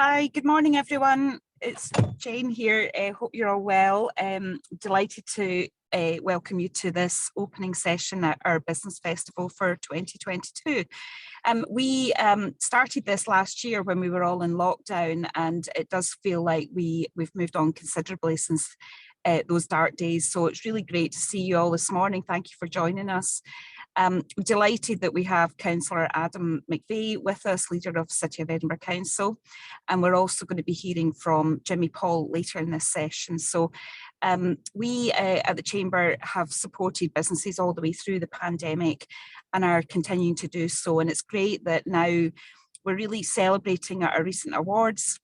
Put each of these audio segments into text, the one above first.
Hi, good morning everyone. It's Jane here. Hope you're all well. Delighted to welcome you to this opening session at our Business Festival for 2022. We started this last year when we were all in lockdown, and it does feel like we've moved on considerably since those dark days. So it's really great to see you all this morning. Thank you for joining us. I'm delighted that we have Councillor Adam McVeigh with us, leader of City of Edinburgh Council, and we're also going to be hearing from Jimmy Paul later in this session. So we at the Chamber have supported businesses all the way through the pandemic and are continuing to do so, and it's great that now we're really celebrating our recent awards,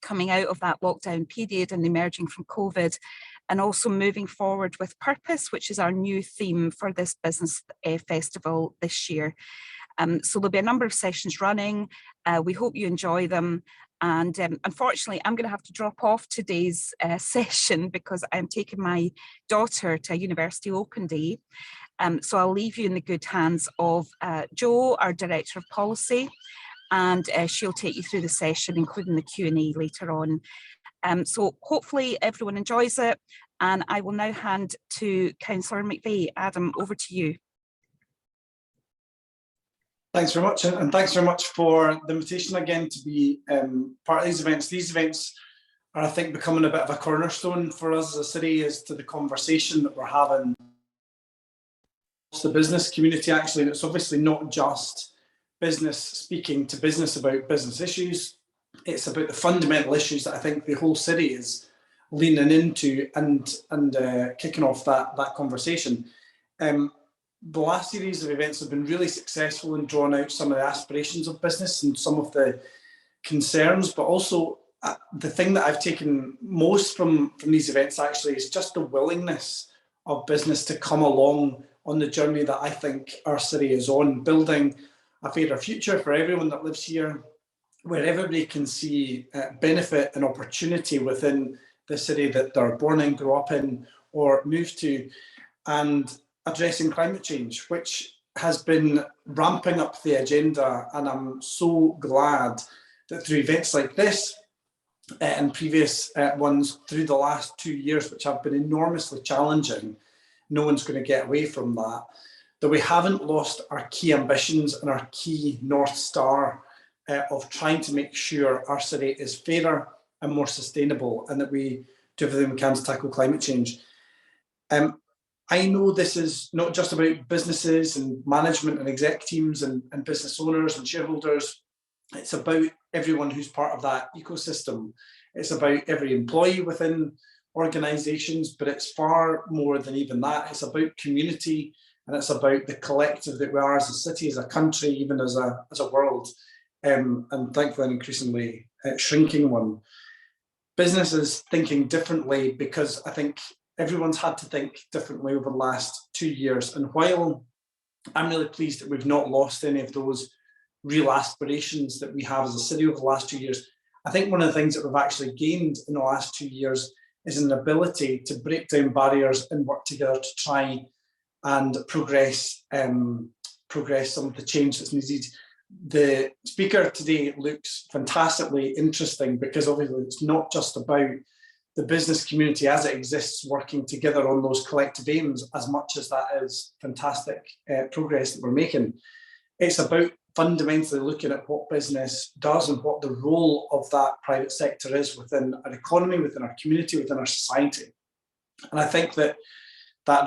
coming out of that lockdown period and emerging from COVID, and also moving forward with purpose, which is our new theme for this business festival this year. So there'll be a number of sessions running. We hope you enjoy them. And unfortunately, I'm going to have to drop off today's session because I'm taking my daughter to a university open day. So I'll leave you in the good hands of Jo, our Director of Policy, and she'll take you through the session, including the Q&A later on. So hopefully everyone enjoys it, and I will now hand to Councillor McVeigh. Adam, over to you. Thanks very much, and thanks very much for the invitation again to be part of these events. These events are, I think, becoming a bit of a cornerstone for us as a city as to the conversation that we're having. It's the business community, actually, and it's obviously not just business speaking to business about business issues. It's about the fundamental issues that I think the whole city is leaning into and kicking off that conversation. The last series of events have been really successful in drawing out some of the aspirations of business and some of the concerns, but also the thing that I've taken most from these events actually is just the willingness of business to come along on the journey that I think our city is on, building a fairer future for everyone that lives here, where everybody can see benefit and opportunity within the city that they're born in, grow up in, or move to, and addressing climate change, which has been ramping up the agenda. And I'm so glad that through events like this and previous ones through the last 2 years, which have been enormously challenging, no one's going to get away from that we haven't lost our key ambitions and our key North Star of trying to make sure our city is fairer and more sustainable, and that we do everything we can to tackle climate change. I know this is not just about businesses and management and exec teams and business owners and shareholders. It's about everyone who's part of that ecosystem. It's about every employee within organisations, but it's far more than even that. It's about community, and it's about the collective that we are as a city, as a country, even as a world, and thankfully an increasingly shrinking one. Business is thinking differently because I think everyone's had to think differently over the last 2 years. And while I'm really pleased that we've not lost any of those real aspirations that we have as a city over the last 2 years, I think one of the things that we've actually gained in the last 2 years is an ability to break down barriers and work together to try and progress some of the change that's needed. The speaker today looks fantastically interesting because obviously it's not just about the business community as it exists working together on those collective aims, as much as that is fantastic progress that we're making. It's about fundamentally looking at what business does and what the role of that private sector is within our economy, within our community, within our society. And I think that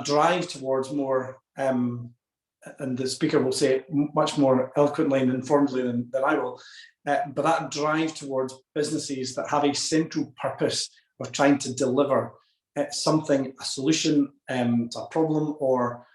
drive towards more, and the speaker will say it much more eloquently and informally than I will, but that drive towards businesses that have a central purpose of trying to deliver something, a solution to a problem, or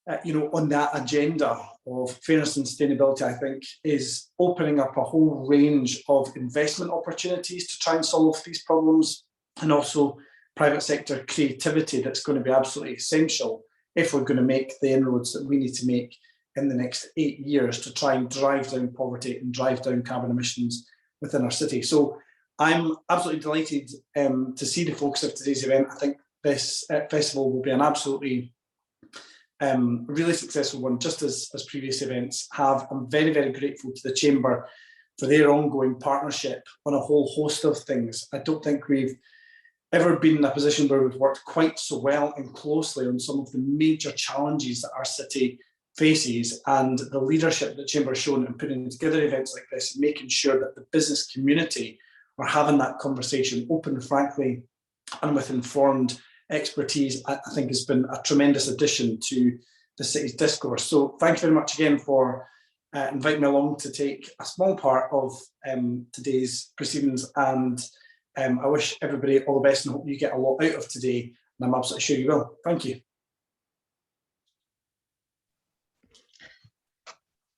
on that agenda of fairness and sustainability, I think is opening up a whole range of investment opportunities to try and solve these problems, and also private sector creativity that's going to be absolutely essential if we're going to make the inroads that we need to make in the next 8 years to try and drive down poverty and drive down carbon emissions within our city. So I'm absolutely delighted to see the focus of today's event. I think this festival will be an absolutely really successful one, just as previous events have. I'm very, very grateful to the Chamber for their ongoing partnership on a whole host of things. I don't think we've ever been in a position where we've worked quite so well and closely on some of the major challenges that our city faces, and the leadership that Chamber has shown in putting together events like this and making sure that the business community are having that conversation open, frankly, and with informed expertise, I think has been a tremendous addition to the city's discourse. So thank you very much again for inviting me along to take a small part of today's proceedings, and I wish everybody all the best and hope you get a lot out of today, and I'm absolutely sure you will. Thank you.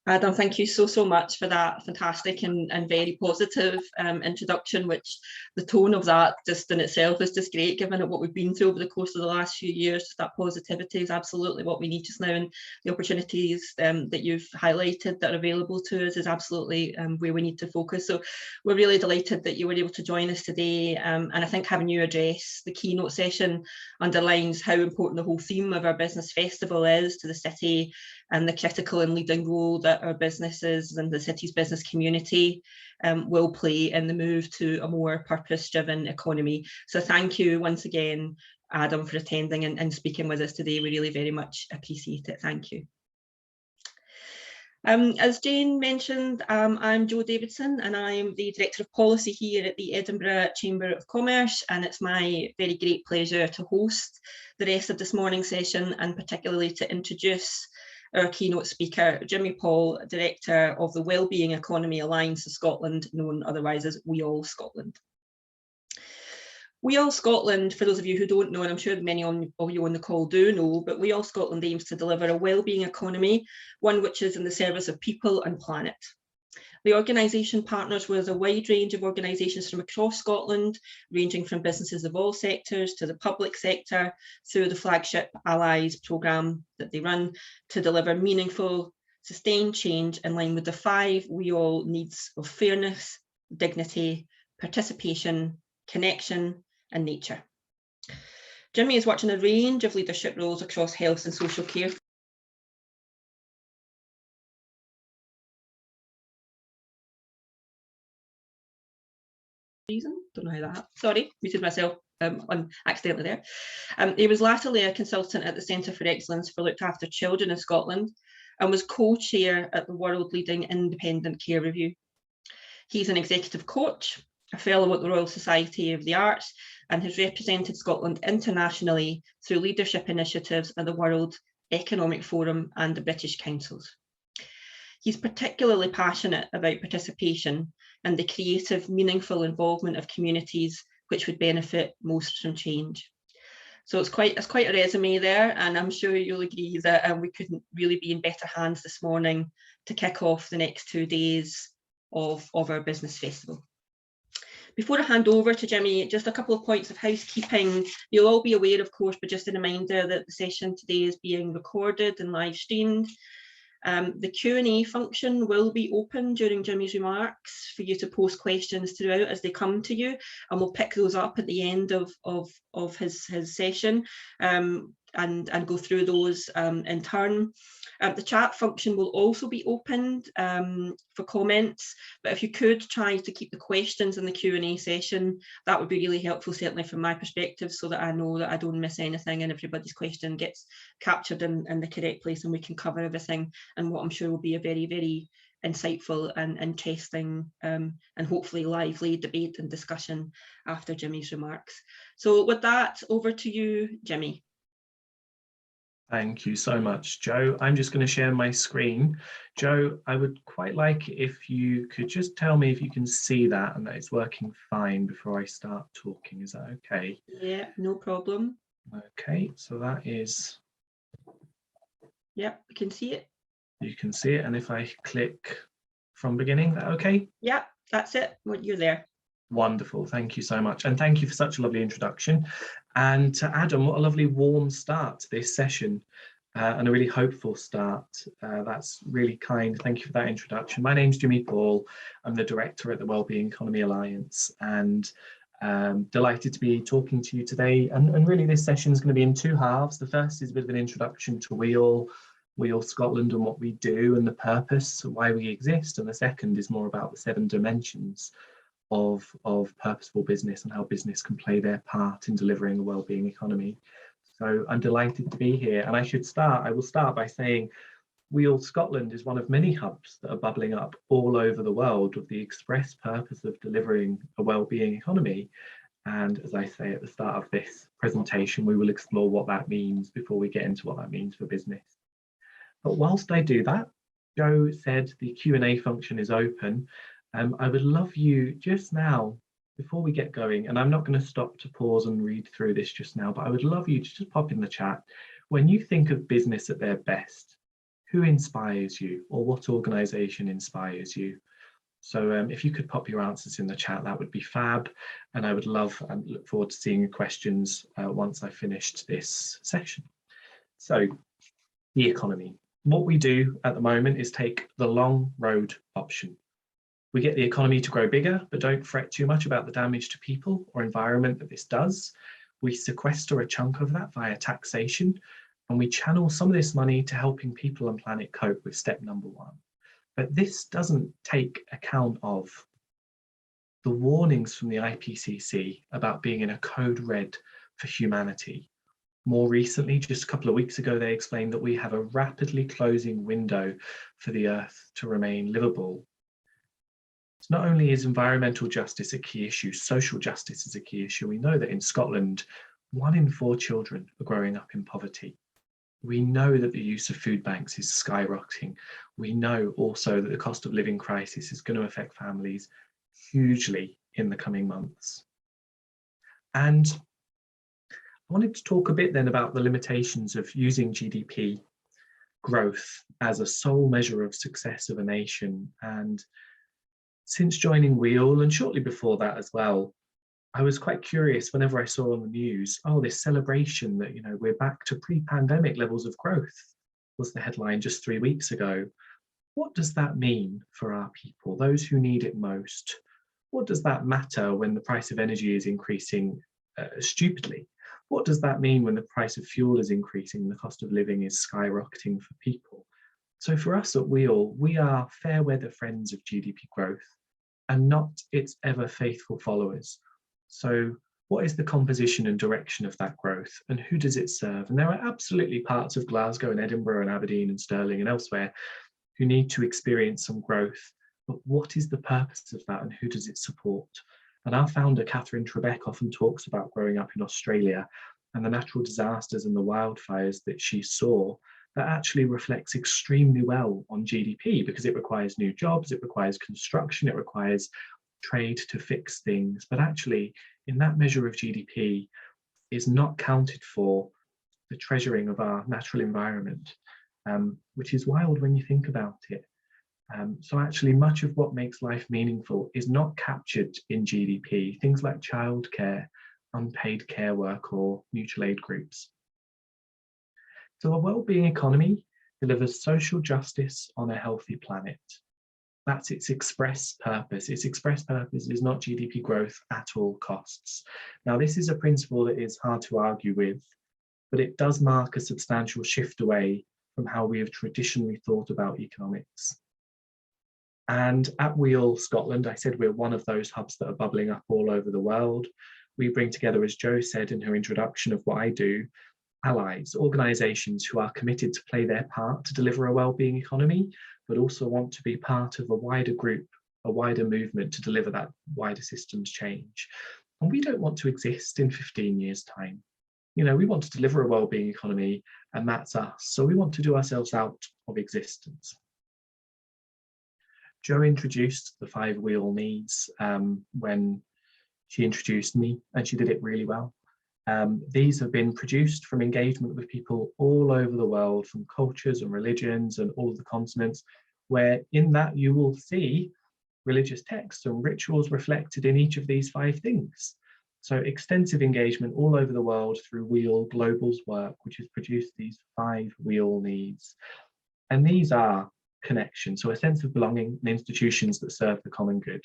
Adam, thank you so much for that fantastic and very positive introduction, which the tone of that just in itself is just great, given what we've been through over the course of the last few years. That positivity is absolutely what we need just now, and the opportunities that you've highlighted that are available to us is absolutely where we need to focus. So we're really delighted that you were able to join us today, and I think having you address the keynote session underlines how important the whole theme of our business festival is to the city, and the critical and leading role that our businesses and the city's business community will play in the move to a more purpose-driven economy. So thank you once again, Adam, for attending and speaking with us today. We really very much appreciate it. Thank you. As Jane mentioned, I'm Jo Davidson, and I'm the Director of Policy here at the Edinburgh Chamber of Commerce, and it's my very great pleasure to host the rest of this morning's session, and particularly to introduce our keynote speaker, Jimmy Paul, Director of the Wellbeing Economy Alliance Scotland, known otherwise as We All Scotland. We All Scotland, for those of you who don't know, and I'm sure many of you on the call do know, but We All Scotland aims to deliver a wellbeing economy, one which is in the service of people and planet. The organisation partners with a wide range of organisations from across Scotland, ranging from businesses of all sectors to the public sector, through the flagship Allies programme that they run, to deliver meaningful, sustained change in line with the 5 We All needs of fairness, dignity, participation, connection and nature. Jimmy has worked in a range of leadership roles across health and social care. Don't know how that happened. Sorry, muted myself accidentally there. He was latterly a consultant at the Centre for Excellence for Looked After Children in Scotland, and was co-chair at the world leading independent care review. He's an executive coach, a fellow at the Royal Society of the Arts, and has represented Scotland internationally through leadership initiatives at the World Economic Forum and the British Councils. He's particularly passionate about participation and the creative, meaningful involvement of communities which would benefit most from change. So it's quite a resume there, and I'm sure you'll agree that we couldn't really be in better hands this morning to kick off the next 2 days of our business festival. Before I hand over to Jimmy, just a couple of points of housekeeping. You'll all be aware, of course, but just a reminder that the session today is being recorded and live streamed. The Q&A function will be open during Jimmy's remarks for you to post questions throughout as they come to you, and we'll pick those up at the end of his session and go through those in turn. The chat function will also be opened for comments, but if you could try to keep the questions in the Q&A session, that would be really helpful, certainly from my perspective, so that I know that I don't miss anything and everybody's question gets captured in the correct place and we can cover everything, and what I'm sure will be a very, very insightful and interesting and hopefully lively debate and discussion after Jimmy's remarks. So with that, over to you, Jimmy. Thank you so much, Jo. I'm just going to share my screen. Jo, I would quite like if you could just tell me if you can see that and that it's working fine before I start talking. Is that okay? Yeah, no problem. Okay, so that is... Yep, you can see it. You can see it, and if I click from beginning, that okay? Yeah, that's it. You're there. Wonderful, thank you so much, and thank you for such a lovely introduction. And to Adam, what a lovely warm start to this session, and a really hopeful start. That's really kind. Thank you for that introduction. My name's Jimmy Paul. I'm the director at the Wellbeing Economy Alliance, and delighted to be talking to you today. And really, this session is going to be in 2 halves. The first is a bit of an introduction to We All, Wheel Scotland and what we do and the purpose, why we exist. And the second is more about the 7 dimensions of purposeful business and how business can play their part in delivering a wellbeing economy. So I'm delighted to be here. And I will start by saying Wheel Scotland is one of many hubs that are bubbling up all over the world with the express purpose of delivering a wellbeing economy. And as I say at the start of this presentation, we will explore what that means before we get into what that means for business. But whilst I do that, Joe said the Q&A function is open. I would love you just now, before we get going, and I'm not going to stop to pause and read through this just now, but I would love you to just pop in the chat. When you think of business at their best, who inspires you, or what organisation inspires you? So if you could pop your answers in the chat, that would be fab. And I would love and look forward to seeing your questions once I finished this session. So the economy. What we do at the moment is take the long road option. We get the economy to grow bigger, but don't fret too much about the damage to people or environment that this does. We sequester a chunk of that via taxation, and we channel some of this money to helping people and planet cope with step number 1. But this doesn't take account of the warnings from the IPCC about being in a code red for humanity. More recently, just a couple of weeks ago, they explained that we have a rapidly closing window for the Earth to remain livable. So not only is environmental justice a key issue, social justice is a key issue. We know that in Scotland, 1 in 4 children are growing up in poverty. We know that the use of food banks is skyrocketing. We know also that the cost of living crisis is going to affect families hugely in the coming months. And I wanted to talk a bit then about the limitations of using GDP growth as a sole measure of success of a nation. And since joining Wheel, and shortly before that as well, I was quite curious whenever I saw on the news, oh, this celebration that, we're back to pre-pandemic levels of growth was the headline just 3 weeks ago. What does that mean for our people, those who need it most? What does that matter when the price of energy is increasing stupidly? What does that mean when the price of fuel is increasing and the cost of living is skyrocketing for people? So for us at Wheel, we are fair weather friends of GDP growth and not its ever faithful followers. So what is the composition and direction of that growth, and who does it serve? And there are absolutely parts of Glasgow and Edinburgh and Aberdeen and Stirling and elsewhere who need to experience some growth, but what is the purpose of that and who does it support? And our founder, Catherine Trebek, often talks about growing up in Australia and the natural disasters and the wildfires that she saw that actually reflects extremely well on GDP because it requires new jobs, it requires construction, it requires trade to fix things, but actually in that measure of GDP is not counted for the treasuring of our natural environment, which is wild when you think about it. So actually much of what makes life meaningful is not captured in GDP, things like childcare, unpaid care work or mutual aid groups. So a wellbeing economy delivers social justice on a healthy planet. That's its express purpose. Its express purpose is not GDP growth at all costs. Now, this is a principle that is hard to argue with, but it does mark a substantial shift away from how we have traditionally thought about economics. And at Wheel Scotland, I said we're one of those hubs that are bubbling up all over the world. We bring together, as Jo said in her introduction of what I do, allies, organisations who are committed to play their part to deliver a wellbeing economy, but also want to be part of a wider group, a wider movement to deliver that wider systems change. And we don't want to exist in 15 years' time. We want to deliver a wellbeing economy, and that's us. So we want to do ourselves out of existence. Jo introduced the 5 Wheel needs when she introduced me, and she did it really well. These have been produced from engagement with people all over the world, from cultures and religions and all of the continents, where in that you will see religious texts and rituals reflected in each of these 5 things. So extensive engagement all over the world through Wheel Global's work, which has produced these 5 Wheel needs. And these are connection, so a sense of belonging in institutions that serve the common good.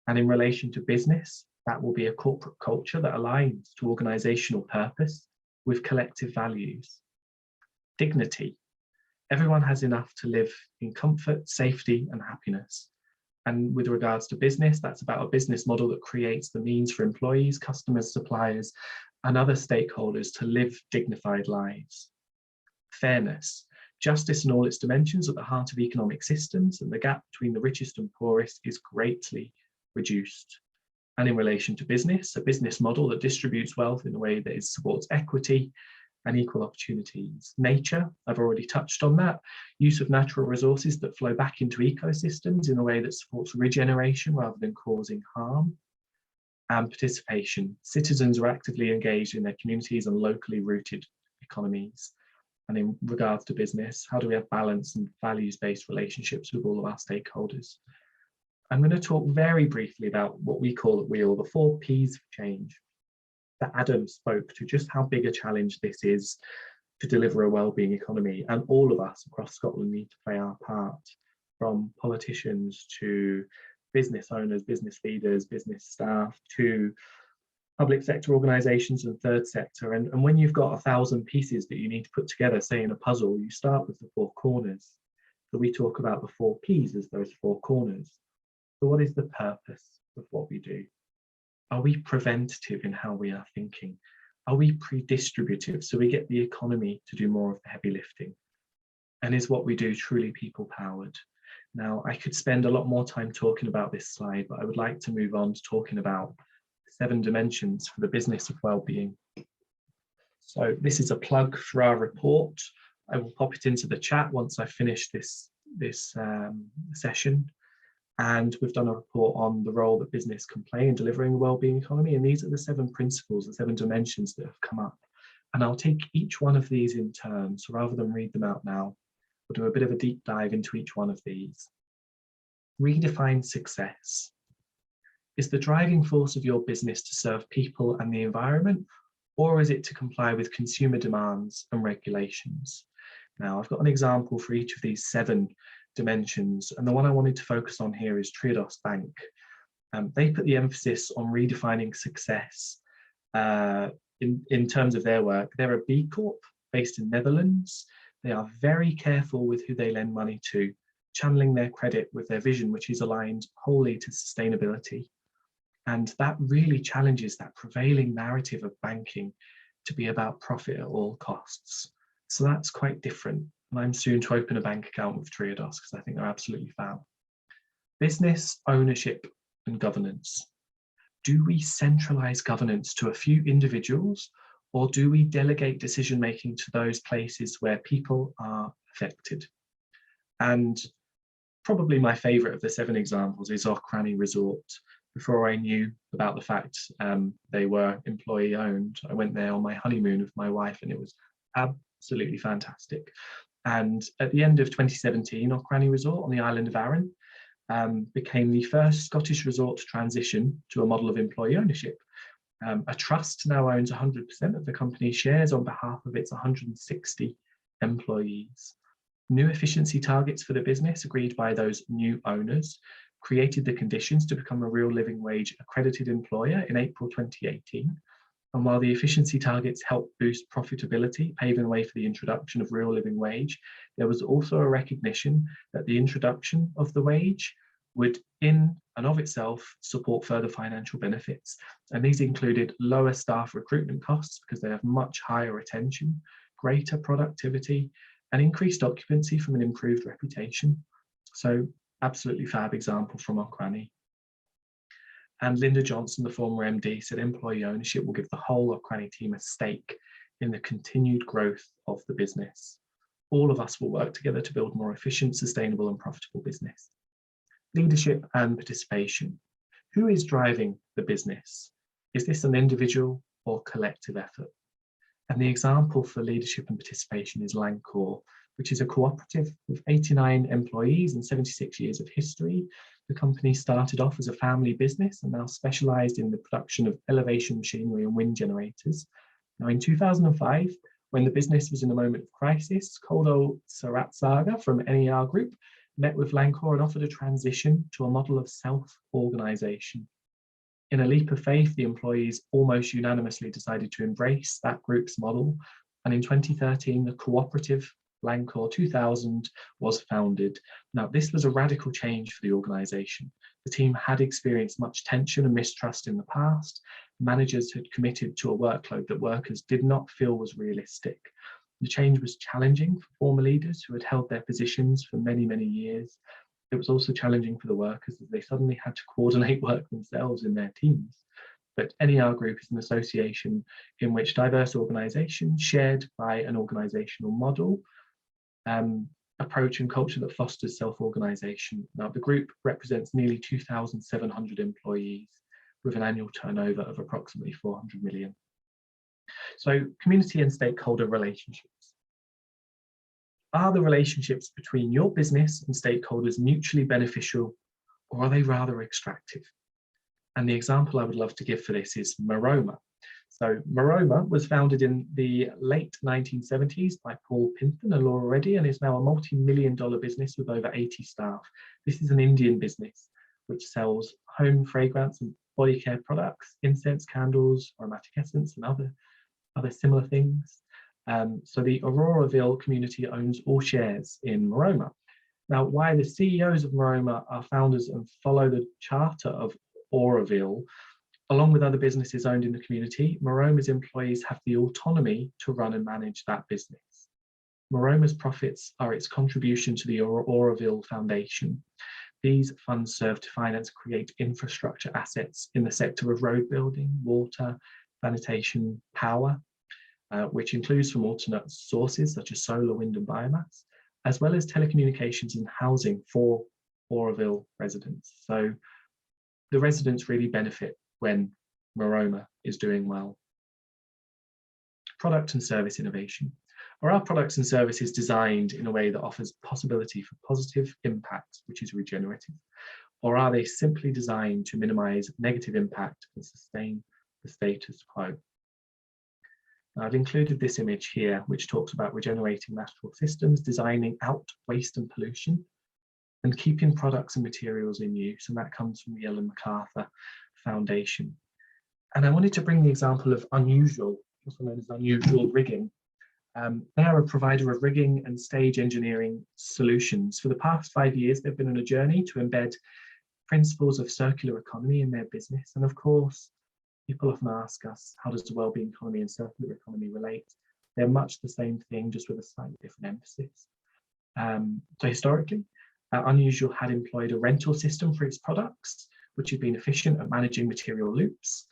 And in relation to business, that will be a corporate culture that aligns to organisational purpose with collective values. Dignity, Everyone has enough to live in comfort, safety, and happiness. And with regards to business, that's about a business model that creates the means for employees, customers, suppliers, and other stakeholders to live dignified lives. Fairness, justice in all its dimensions at the heart of economic systems, and the gap between the richest and poorest is greatly reduced. And in relation to business, a business model that distributes wealth in a way that supports equity and equal opportunities. Nature, I've already touched on that. Use of natural resources that flow back into ecosystems in a way that supports regeneration rather than causing harm. And participation. Citizens are actively engaged in their communities and locally rooted economies. And in regards to business, how do we have balanced and values-based relationships with all of our stakeholders? I'm going to talk very briefly about what we call at Wheel the 4 Ps of change. That Adam spoke to, just how big a challenge this is to deliver a wellbeing economy, and all of us across Scotland need to play our part, from politicians to business owners, business leaders, business staff, to public sector organisations and third sector. And when you've got 1,000 pieces that you need to put together, say in a puzzle, you start with the 4 corners. So we talk about the 4 Ps as those 4 corners. So what is the purpose of what we do? Are we preventative in how we are thinking? Are we pre-distributive so we get the economy to do more of the heavy lifting? And is what we do truly people-powered? Now, I could spend a lot more time talking about this slide, but I would like to move on to talking about 7 dimensions for the business of wellbeing. So this is a plug for our report. I will pop it into the chat once I finish this session. And we've done a report on the role that business can play in delivering a wellbeing economy. And these are the 7 principles, the 7 dimensions that have come up. And I'll take each one of these in turn. So rather than read them out now, we'll do a bit of a deep dive into each one of these. Redefine success. Is the driving force of your business to serve people and the environment, or is it to comply with consumer demands and regulations? Now, I've got an example for each of these 7 dimensions, and the one I wanted to focus on here is Triodos Bank. They put the emphasis on redefining success in terms of their work. They're a B Corp based in Netherlands. They are very careful with who they lend money to, channeling their credit with their vision, which is aligned wholly to sustainability. And that really challenges that prevailing narrative of banking to be about profit at all costs. So that's quite different. And I'm soon to open a bank account with Triodos because I think they're absolutely fab. Business ownership and governance. Do we centralize governance to a few individuals, or do we delegate decision making to those places where people are affected? And probably my favorite of the 7 examples is Auchrani Resort. Before I knew about the fact they were employee owned, I went there on my honeymoon with my wife, and it was absolutely fantastic. And at the end of 2017, Auchrani Resort on the island of Arran became the first Scottish resort to transition to a model of employee ownership. A trust now owns 100% of the company's shares on behalf of its 160 employees. New efficiency targets for the business, agreed by those new owners, created the conditions to become a real living wage accredited employer in April 2018. And while the efficiency targets helped boost profitability, paving the way for the introduction of real living wage, there was also a recognition that the introduction of the wage would in and of itself support further financial benefits. And these included lower staff recruitment costs because they have much higher retention, greater productivity, and increased occupancy from an improved reputation. So absolutely fab example from Auchrani. And Linda Johnson, the former MD, said employee ownership will give the whole Auchrani team a stake in the continued growth of the business. All of us will work together to build more efficient, sustainable and profitable business. Leadership and participation. Who is driving the business? Is this an individual or collective effort? And the example for leadership and participation is Lancor, which is a cooperative with 89 employees and 76 years of history. The company started off as a family business and now specialised in the production of elevation machinery and wind generators. Now in 2005, when the business was in a moment of crisis, Koldo Saratsaga from NER Group met with Lancor and offered a transition to a model of self-organisation. In a leap of faith, the employees almost unanimously decided to embrace that group's model. And in 2013, the cooperative Blancor 2000 was founded. Now, this was a radical change for the organisation. The team had experienced much tension and mistrust in the past. Managers had committed to a workload that workers did not feel was realistic. The change was challenging for former leaders who had held their positions for many, many years. It was also challenging for the workers as they suddenly had to coordinate work themselves in their teams. But NER Group is an association in which diverse organisations shared by an organisational model, approach and culture that fosters self-organisation. Now, the group represents nearly 2,700 employees with an annual turnover of approximately 400 million. So, community and stakeholder relationships. Are the relationships between your business and stakeholders mutually beneficial, or are they rather extractive? And the example I would love to give for this is Maroma. So Maroma was founded in the late 1970s by Paul Pinton and Laura Reddy, and is now a multi-million-dollar business with over 80 staff. This is an Indian business which sells home fragrance and body care products, incense, candles, aromatic essence, and other similar things. So the Auroraville community owns all shares in Maroma. Now, why the CEOs of Maroma are founders and follow the charter of Auroraville, along with other businesses owned in the community, Maroma's employees have the autonomy to run and manage that business. Maroma's profits are its contribution to the Auroraville Foundation. These funds serve to finance and create infrastructure assets in the sector of road building, water, sanitation, power, which includes from alternate sources such as solar, wind and biomass, as well as telecommunications and housing for Auroraville residents. So the residents really benefit when Maroma is doing well. Product and service innovation. Are our products and services designed in a way that offers possibility for positive impact, which is regenerative? Or are they simply designed to minimize negative impact and sustain the status quo? Now, I've included this image here, which talks about regenerating natural systems, designing out waste and pollution, and keeping products and materials in use. And that comes from the Ellen MacArthur Foundation. And I wanted to bring the example of Unusual, also known as Unusual Rigging. They are a provider of rigging and stage engineering solutions. For the past 5 years, they've been on a journey to embed principles of circular economy in their business. And of course, people often ask us, how does the wellbeing economy and circular economy relate? They're much the same thing, just with a slightly different emphasis. So historically, Unusual had employed a rental system for its products, which had been efficient at managing material loops.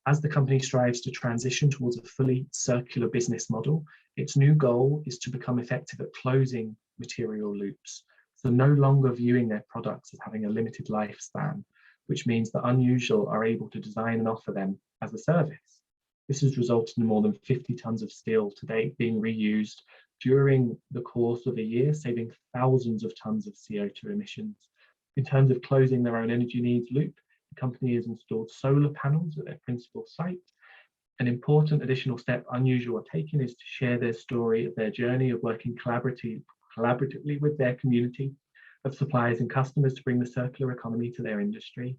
As the company strives to transition towards a fully circular business model, its new goal is to become effective at closing material loops. So no longer viewing their products as having a limited lifespan, which means that Unusual are able to design and offer them as a service. This has resulted in more than 50 tons of steel to date being reused during the course of a year, saving thousands of tons of CO2 emissions. In terms of closing their own energy needs loop, the company has installed solar panels at their principal site. An important additional step Unusual are taking is to share their story of their journey of working collaboratively with their community of suppliers and customers to bring the circular economy to their industry.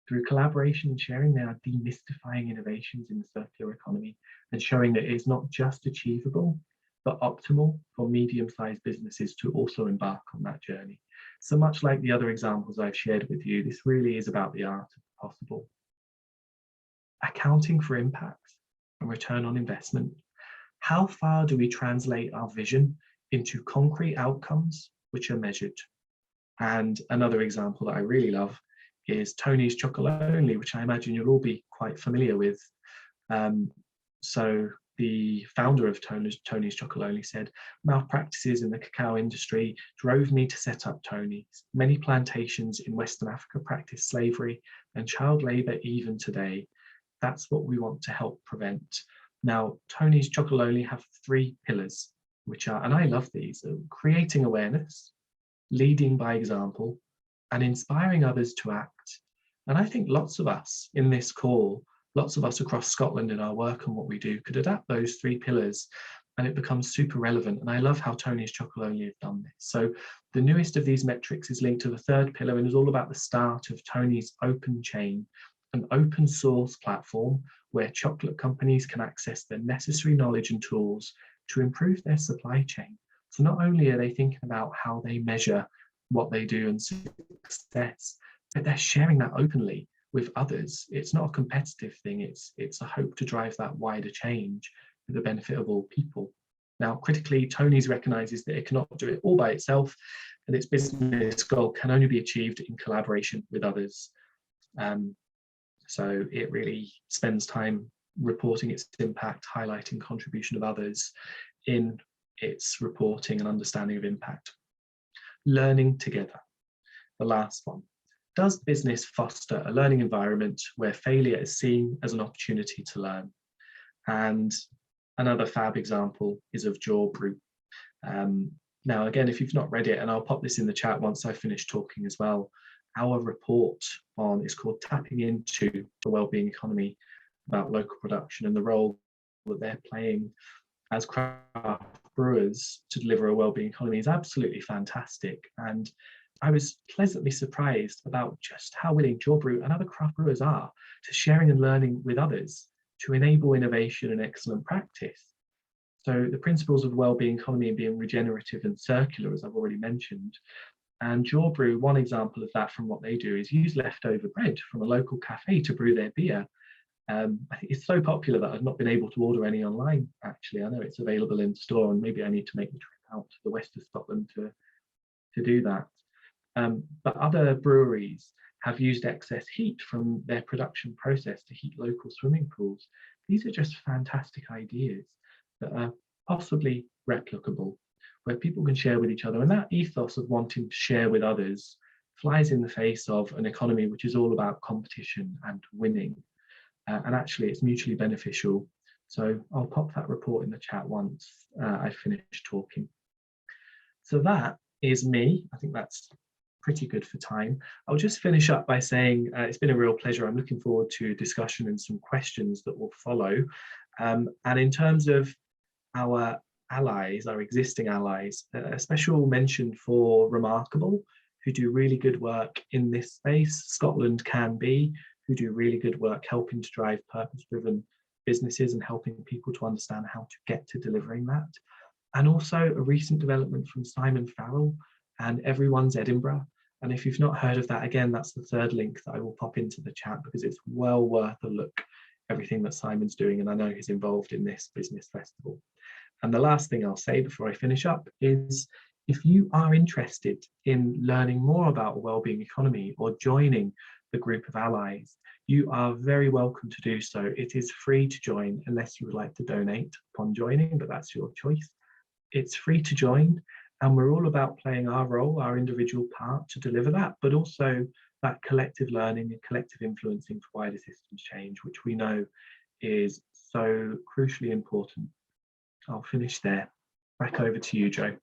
Through collaboration and sharing, they are demystifying innovations in the circular economy and showing that it is not just achievable, but optimal for medium-sized businesses to also embark on that journey. So much like the other examples I've shared with you, this really is about the art of the possible. Accounting for impact and return on investment. How far do we translate our vision into concrete outcomes which are measured? And another example that I really love is Tony's Chocolonely, which I imagine you'll all be quite familiar with. So the founder of Tony's Chocolonely said, malpractices in the cacao industry drove me to set up Tony's. Many plantations in Western Africa practice slavery and child labour even today. That's what we want to help prevent. Now, Tony's Chocolonely have 3 pillars, which are, and I love these, creating awareness, leading by example, and inspiring others to act. And I think lots of us in this call, lots of us across Scotland in our work and what we do could adapt those 3 pillars and it becomes super relevant. And I love how Tony's Chocolonely have done this. So the newest of these metrics is linked to the 3rd pillar and is all about the start of Tony's Open Chain, an open source platform where chocolate companies can access the necessary knowledge and tools to improve their supply chain. So not only are they thinking about how they measure what they do and success, but they're sharing that openly with others. It's not a competitive thing, it's a hope to drive that wider change for the benefit of all people. Now, critically, Tony's recognises that it cannot do it all by itself, and its business goal can only be achieved in collaboration with others. So it really spends time reporting its impact, highlighting contribution of others in its reporting and understanding of impact. Learning together, the last one. Does business foster a learning environment where failure is seen as an opportunity to learn? And another fab example is of Jaw Brew. Now, again, if you've not read it, and I'll pop this in the chat once I finish talking as well, our report on is called Tapping into the Wellbeing Economy, about local production and the role that they're playing as craft brewers to deliver a wellbeing economy is absolutely fantastic. And I was pleasantly surprised about just how willing Jaw Brew and other craft brewers are to sharing and learning with others to enable innovation and excellent practice. So the principles of the wellbeing economy being regenerative and circular, as I've already mentioned. And Jaw Brew, one example of that from what they do is use leftover bread from a local cafe to brew their beer. I think it's so popular that I've not been able to order any online, actually. I know it's available in store, and maybe I need to make the trip out to the west of Scotland to do that. But other breweries have used excess heat from their production process to heat local swimming pools. These are just fantastic ideas that are possibly replicable, where people can share with each other. And that ethos of wanting to share with others flies in the face of an economy which is all about competition and winning. And actually it's mutually beneficial. So I'll pop that report in the chat once I finish talking. So that is me. I think that's pretty good for time. I'll just finish up by saying it's been a real pleasure. I'm looking forward to discussion and some questions that will follow. And in terms of our allies, our existing allies, a special mention for Remarkable, who do really good work in this space. Scotland Can Be, who do really good work helping to drive purpose-driven businesses and helping people to understand how to get to delivering that. And also a recent development from Simon Farrell and Everyone's Edinburgh. And if you've not heard of that, again, that's the third link that I will pop into the chat because it's well worth a look, everything that Simon's doing, and I know he's involved in this business festival. And the last thing I'll say before I finish up is, if you are interested in learning more about a wellbeing economy or joining the group of allies, you are very welcome to do so. It is free to join unless you would like to donate upon joining, but that's your choice. It's free to join, and we're all about playing our role, our individual part to deliver that, but also that collective learning and collective influencing for wider systems change, which we know is so crucially important. I'll finish there. Back over to you, Jo.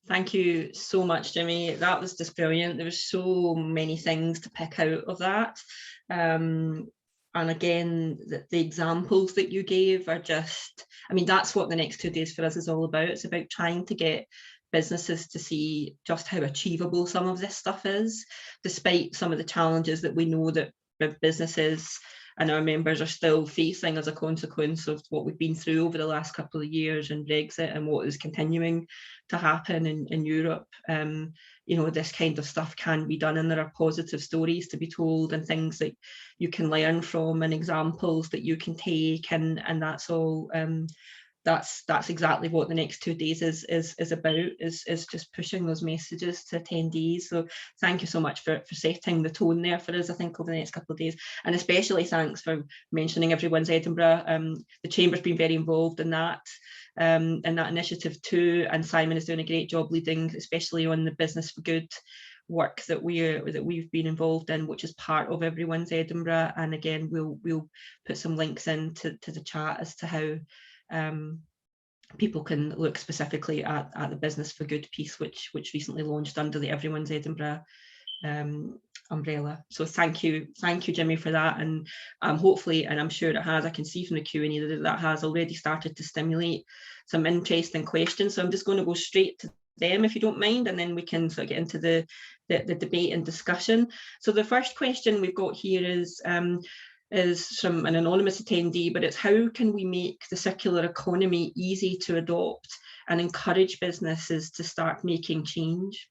Thank you so much, Jimmy. That was just brilliant. There were so many things to pick out of that. And again, the examples that you gave are just, I mean, that's what the next 2 days for us is all about. It's about trying to get businesses to see just how achievable some of this stuff is, despite some of the challenges that we know that businesses and our members are still facing as a consequence of what we've been through over the last couple of years and Brexit and what is continuing to happen in Europe. You know, this kind of stuff can be done, and there are positive stories to be told and things that you can learn from and examples that you can take, and that's all. That's exactly what the next 2 days is about, is just pushing those messages to attendees. So thank you so much for setting the tone there for us, I think, over the next couple of days. And especially thanks for mentioning Everyone's Edinburgh. The Chamber's been very involved in that initiative too, and Simon is doing a great job leading, especially on the Business for Good work that we've been involved in, which is part of Everyone's Edinburgh. And again, we'll put some links into the chat as to how people can look specifically at the Business for Good piece, which recently launched under the Everyone's Edinburgh umbrella. So thank you, Jimmy, for that. And hopefully, and I'm sure it has, I can see from the Q&A that has already started to stimulate some interesting questions. So I'm just going to go straight to them, if you don't mind, and then we can sort of get into the debate and discussion. So the first question we've got here is, is from an anonymous attendee, but it's how can we make the circular economy easy to adopt and encourage businesses to start making change?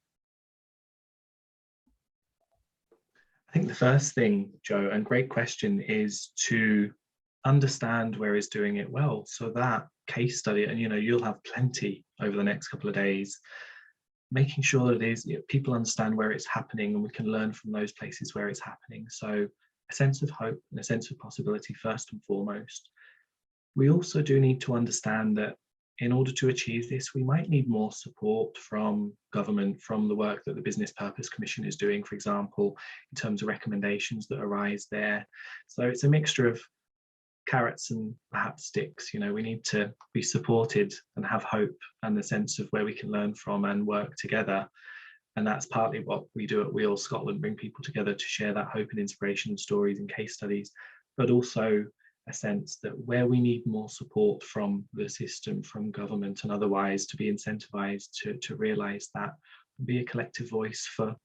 I think the first thing, Joe, and great question, is to understand where is doing it well. So that case study, and you'll have plenty over the next couple of days, making sure that it is, people understand where it's happening and we can learn from those places where it's happening. So a sense of hope and a sense of possibility first and foremost. We also do need to understand that in order to achieve this, we might need more support from government, from the work that the Business Purpose Commission is doing, for example, in terms of recommendations that arise there. So it's a mixture of carrots and perhaps sticks. We need to be supported and have hope and the sense of where we can learn from and work together. And that's partly what we do at Wheel Scotland, bring people together to share that hope and inspiration and stories and case studies, but also a sense that where we need more support from the system, from government and otherwise, to be incentivized to realise that, be a collective voice for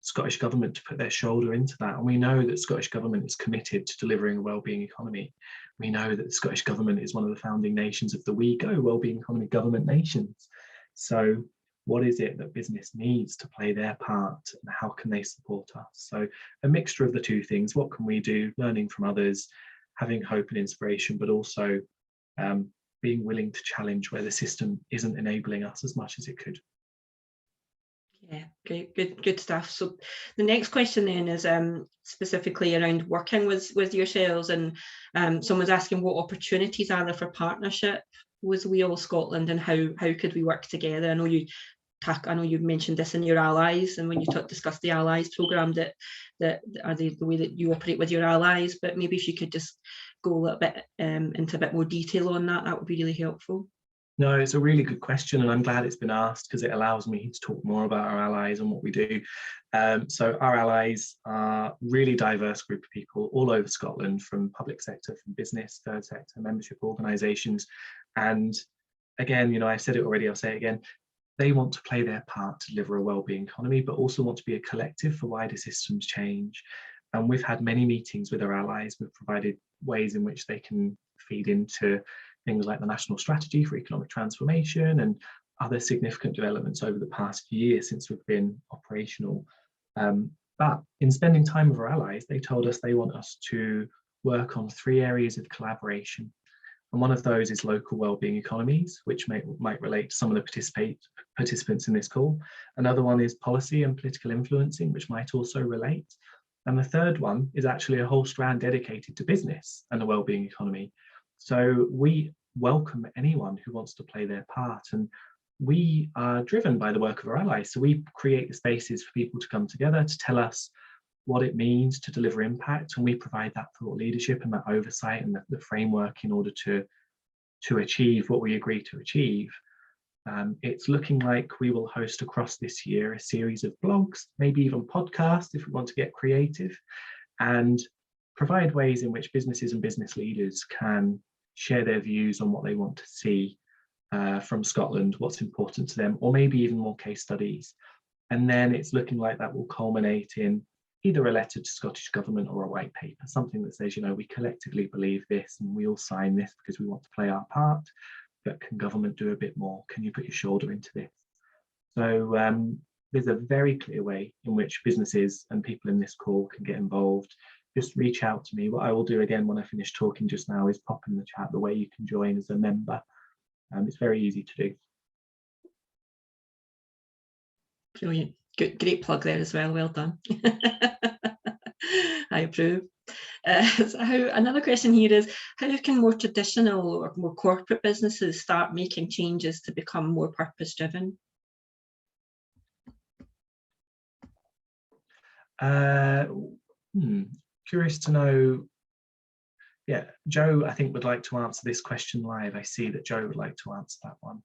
Scottish Government to put their shoulder into that. And we know that Scottish Government is committed to delivering a wellbeing economy. We know that the Scottish Government is one of the founding nations of the WeGo Wellbeing Economy Government Nations. So what is it that business needs to play their part and how can they support us? So a mixture of the two things. What can we do? Learning from others, having hope and inspiration, but also being willing to challenge where the system isn't enabling us as much as it could. Yeah, great, good stuff. So the next question then is specifically around working with yourselves, and someone's asking what opportunities are there for partnership with Wheel Scotland and how could we work together? I know you've mentioned this in your allies, and when you discussed the allies programme, that are the way that you operate with your allies, but maybe if you could just go a little bit into a bit more detail on that would be really helpful. No, it's a really good question, and I'm glad it's been asked because it allows me to talk more about our allies and what we do. So our allies are a really diverse group of people all over Scotland, from public sector, from business, third sector, membership organisations. And again, I've said it already, I'll say it again, they want to play their part to deliver a wellbeing economy, but also want to be a collective for wider systems change. And we've had many meetings with our allies. We've provided ways in which they can feed into things like the National Strategy for Economic Transformation and other significant developments over the past year since we've been operational. But in spending time with our allies, they told us they want us to work on 3 areas of collaboration. And one of those is local wellbeing economies, which might relate to some of the participants in this call. Another one is policy and political influencing, which might also relate. And the third one is actually a whole strand dedicated to business and the wellbeing economy. So we welcome anyone who wants to play their part, and we are driven by the work of our allies. So we create the spaces for people to come together to tell us what it means to deliver impact, and we provide that thought leadership and that oversight and the framework in order to achieve what we agree to achieve. It's looking like we will host across this year a series of blogs, maybe even podcasts if we want to get creative, and provide ways in which businesses and business leaders can share their views on what they want to see from Scotland, what's important to them, or maybe even more case studies. And then it's looking like that will culminate in either a letter to Scottish Government or a white paper, something that says, we collectively believe this and we all sign this because we want to play our part, but can government do a bit more? Can you put your shoulder into this? So there's a very clear way in which businesses and people in this call can get involved. Just reach out to me. What I will do again when I finish talking just now is pop in the chat the way you can join as a member. It's very easy to do. Brilliant. Good, great plug there as well. Well done. I approve. Another question here is, how can more traditional or more corporate businesses start making changes to become more purpose driven? Curious to know. Yeah, Joe, I think would like to answer this question live. I see that Joe would like to answer that one.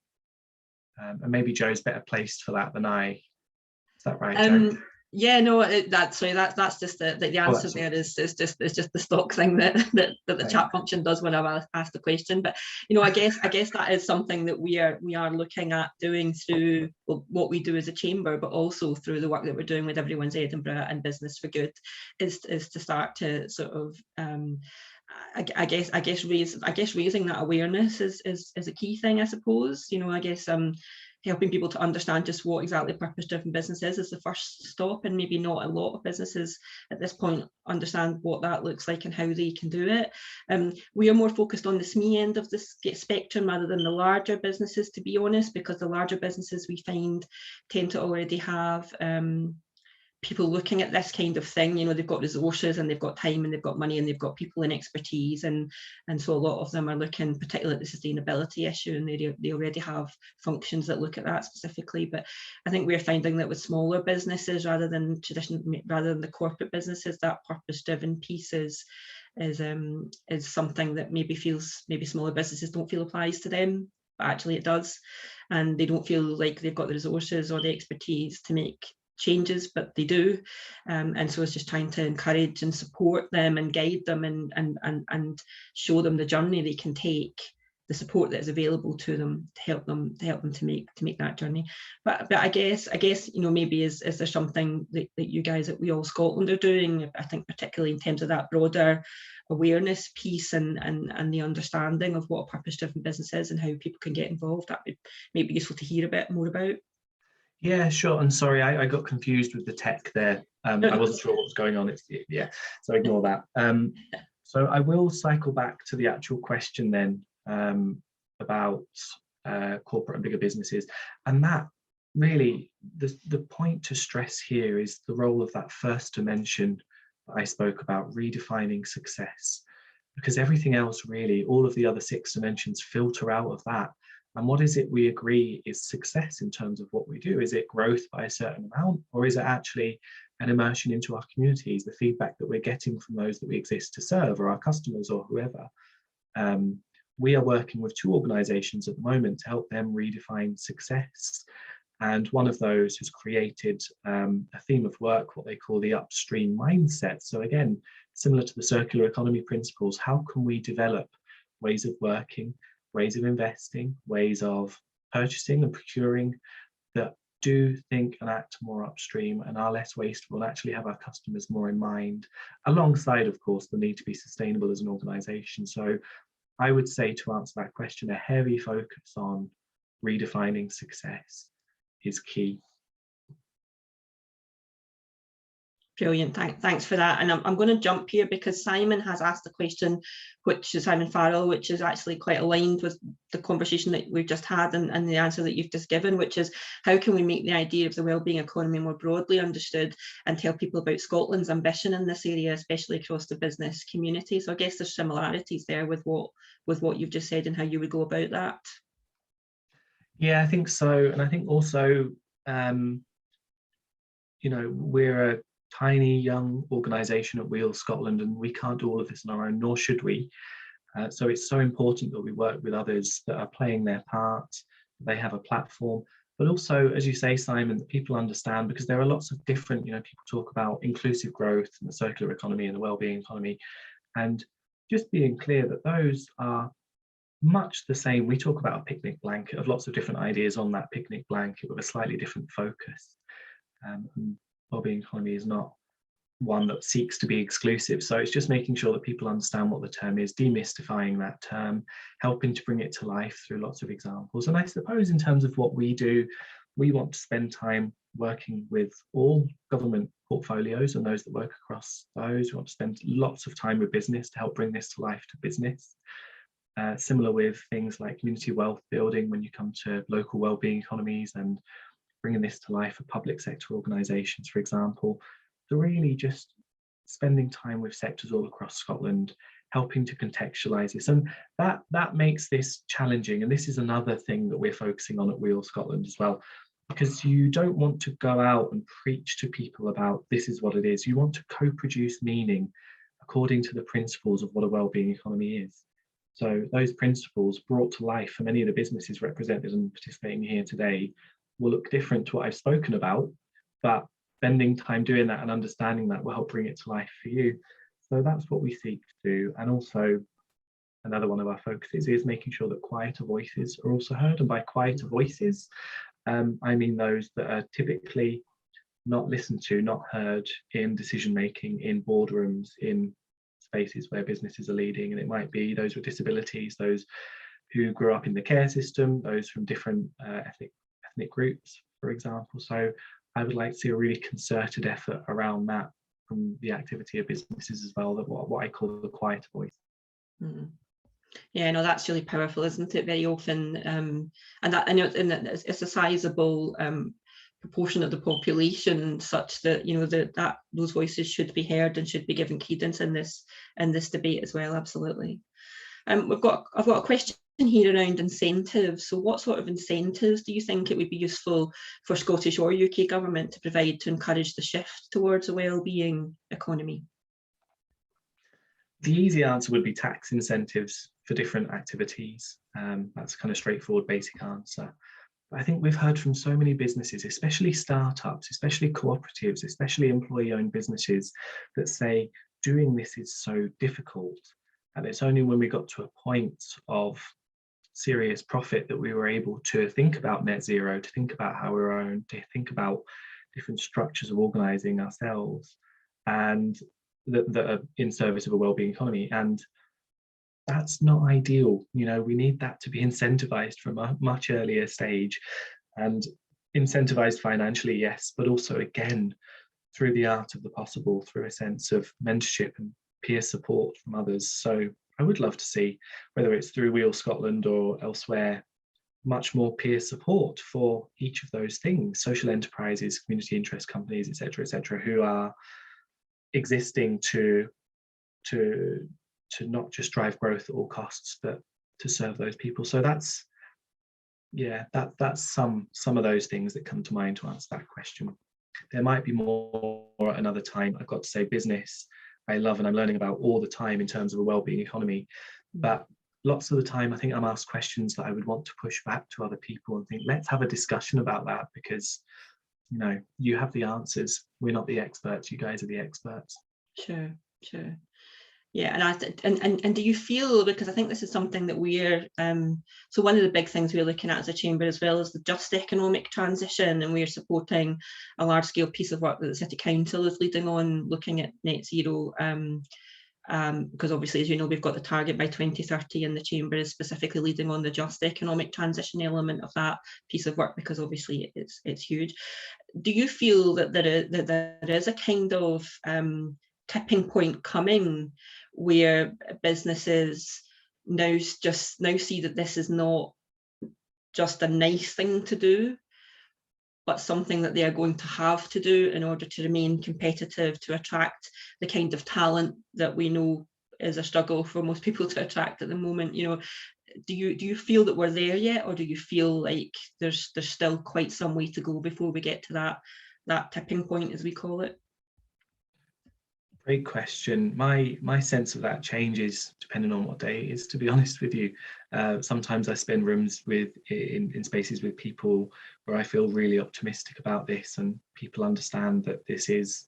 And maybe Joe's better placed for that than I. Is that right, Joe? Yeah, no, that's just the answer there is just the stock thing that the chat function does when I've asked the question. But I guess that is something that we are looking at doing through what we do as a chamber, but also through the work that we're doing with Everyone's Edinburgh and Business for Good, is to start to sort of I guess raising that awareness is a key thing, I suppose. I guess helping people to understand just what exactly purpose-driven business is the first stop, and maybe not a lot of businesses at this point understand what that looks like and how they can do it. We are more focused on the SME end of the spectrum rather than the larger businesses, to be honest, because the larger businesses we find tend to already have people looking at this kind of thing. They've got resources and they've got time and they've got money and they've got people and expertise, and so a lot of them are looking particularly at the sustainability issue, and they already have functions that look at that specifically. But I think we're finding that with smaller businesses, rather than the corporate businesses, that purpose-driven piece is something that maybe smaller businesses don't feel applies to them, but actually it does, and they don't feel like they've got the resources or the expertise to make changes, but they do, and so it's just trying to encourage and support them and guide them and show them the journey they can take, the support that is available to them to help them to make that journey. But I guess maybe is there something that you guys at We All Scotland are doing, I think particularly in terms of that broader awareness piece and the understanding of what a purpose-driven business is and how people can get involved? That would maybe be useful to hear a bit more about. Yeah, sure. And sorry, I got confused with the tech there. I wasn't sure what was going on. So ignore that. So I will cycle back to the actual question then about corporate and bigger businesses. And that really, the point to stress here is the role of that first dimension that I spoke about, redefining success. Because everything else really, all of the other 6 dimensions filter out of that. And what is it we agree is success in terms of what we do? Is it growth by a certain amount, or is it actually an immersion into our communities, the feedback that we're getting from those that we exist to serve, or our customers, or whoever? We are working with 2 organisations at the moment to help them redefine success. And one of those has created a theme of work, what they call the Upstream Mindset. So again, similar to the circular economy principles, how can we develop ways of working, ways of investing, ways of purchasing and procuring that do think and act more upstream and are less wasteful and actually have our customers more in mind, alongside, of course, the need to be sustainable as an organisation. So I would say, to answer that question, a heavy focus on redefining success is key. Brilliant, thanks for that. And I'm going to jump here because Simon has asked a question, which is Simon Farrell, which is actually quite aligned with the conversation that we've just had and the answer that you've just given, which is how can we make the idea of the wellbeing economy more broadly understood and tell people about Scotland's ambition in this area, especially across the business community? So I guess there's similarities there with what you've just said and how you would go about that. Yeah, I think so. And I think also, we're a tiny young organisation at We All Scotland, and we can't do all of this on our own, nor should we. So it's so important that we work with others that are playing their part, they have a platform, but also, as you say, Simon, that people understand, because there are lots of different, people talk about inclusive growth and the circular economy and the wellbeing economy, and just being clear that those are much the same. We talk about a picnic blanket of lots of different ideas on that picnic blanket with a slightly different focus. Wellbeing economy is not one that seeks to be exclusive. So it's just making sure that people understand what the term is, demystifying that term, helping to bring it to life through lots of examples. And I suppose in terms of what we do, we want to spend time working with all government portfolios and those that work across those. We want to spend lots of time with business to help bring this to life to business. Similar with things like community wealth building when you come to local wellbeing economies and bringing this to life for public sector organisations, for example. So really just spending time with sectors all across Scotland, helping to contextualise this. And that makes this challenging. And this is another thing that we're focusing on at We All Scotland as well, because you don't want to go out and preach to people about this is what it is. You want to co-produce meaning according to the principles of what a wellbeing economy is. So those principles brought to life for many of the businesses represented and participating here today will look different to what I've spoken about, but spending time doing that and understanding that will help bring it to life for you. So that's what we seek to do. And also another one of our focuses is making sure that quieter voices are also heard. And by quieter voices, I mean those that are typically not listened to, not heard in decision making, in boardrooms, in spaces where businesses are leading. And it might be those with disabilities, those who grew up in the care system, those from different ethnic groups, for example. So I would like to see a really concerted effort around that from the activity of businesses as well, that what I call the quieter voice. Mm-hmm. Yeah, no, that's really powerful, isn't it? Very often, and that I know it's a sizable proportion of the population, such that that those voices should be heard and should be given credence in this debate as well. Absolutely. I've got a question here around incentives. So what sort of incentives do you think it would be useful for Scottish or UK government to provide to encourage the shift towards a wellbeing economy? The easy answer would be tax incentives for different activities. That's kind of straightforward, basic answer. But I think we've heard from so many businesses, especially startups, especially cooperatives, especially employee-owned businesses, that say doing this is so difficult. And it's only when we got to a point of serious profit that we were able to think about net zero, to think about how we're owned, to think about different structures of organising ourselves, and that are in service of a wellbeing economy. And that's not ideal. We need that to be incentivized from a much earlier stage, and incentivized financially, yes, but also again through the art of the possible, through a sense of mentorship and peer support from others. So I would love to see, whether it's through Wheel Scotland or elsewhere, much more peer support for each of those things: social enterprises, community interest companies, etc., who are existing to not just drive growth at all costs, but to serve those people. So that's some of those things that come to mind to answer that question. There might be more at another time. I've got to say, business I love and I'm learning about all the time in terms of a wellbeing economy, but lots of the time I think I'm asked questions that I would want to push back to other people and think, let's have a discussion about that, because you have the answers. We're not the experts, you guys are the experts. Sure. Yeah, and do you feel, because I think this is something that we're so one of the big things we're looking at as a chamber as well is the just economic transition, and we're supporting a large scale piece of work that the City Council is leading on, looking at net zero, because obviously, as you know, we've got the target by 2030, and the chamber is specifically leading on the just economic transition element of that piece of work, because obviously it's huge. Do you feel that there is a kind of tipping point coming where businesses now see that this is not just a nice thing to do, but something that they are going to have to do in order to remain competitive, to attract the kind of talent that we know is a struggle for most people to attract at the moment? Do you feel that we're there yet, or do you feel like there's still quite some way to go before we get to that tipping point, as we call it? Great question. My sense of that changes depending on what day it is, to be honest with you. Sometimes I spend rooms in spaces with people where I feel really optimistic about this, and people understand that this is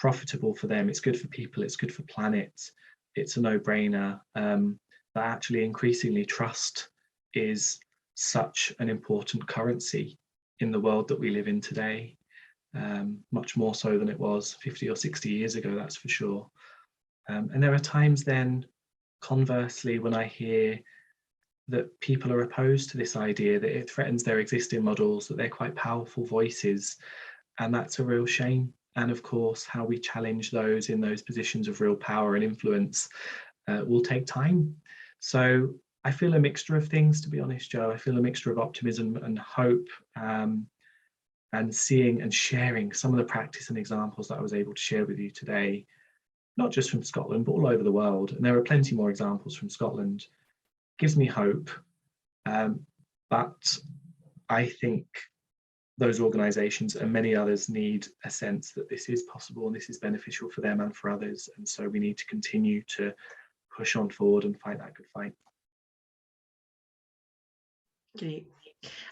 profitable for them. It's good for people, it's good for planet, it's a no-brainer. But actually increasingly trust is such an important currency in the world that we live in today. Much more so than it was 50 or 60 years ago, that's for sure. And there are times then, conversely, when I hear that people are opposed to this idea, that it threatens their existing models, that they're quite powerful voices, and that's a real shame. And of course, how we challenge those in those positions of real power and influence will take time. So I feel a mixture of things, to be honest, Joe. I feel a mixture of optimism and hope, and seeing and sharing some of the practice and examples that I was able to share with you today, not just from Scotland, but all over the world. And there are plenty more examples from Scotland. Gives me hope. But I think those organisations and many others need a sense that this is possible and this is beneficial for them and for others. And so we need to continue to push on forward and fight that good fight. Great.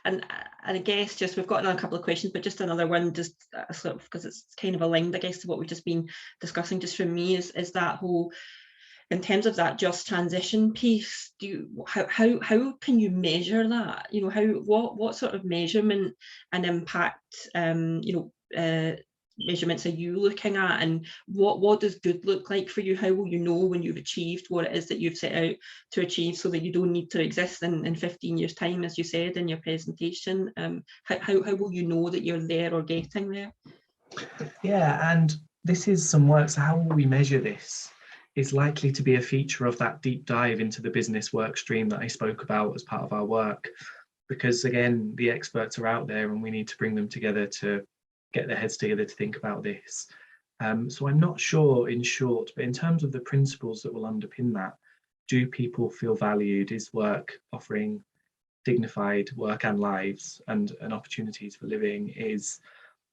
And I guess just we've got another couple of questions, but just another one, just sort of because it's kind of aligned, I guess, to what we've just been discussing. Just from me, is that whole, in terms of that just transition piece, how can you measure that? You know, what sort of measurement and impact measurements are you looking at, and what does good look like for you? How will you know when you've achieved what it is that you've set out to achieve, so that you don't need to exist in 15 years time, as you said in your presentation? How will you know that you're there or getting there? Yeah, and this is some work. So how will we measure this? Is likely to be a feature of that deep dive into the business work stream that I spoke about as part of our work, because again, the experts are out there and we need to bring them together to get their heads together to think about this. So I'm not sure, in short, but in terms of the principles that will underpin that, do people feel valued? Is work offering dignified work and lives and opportunities for living?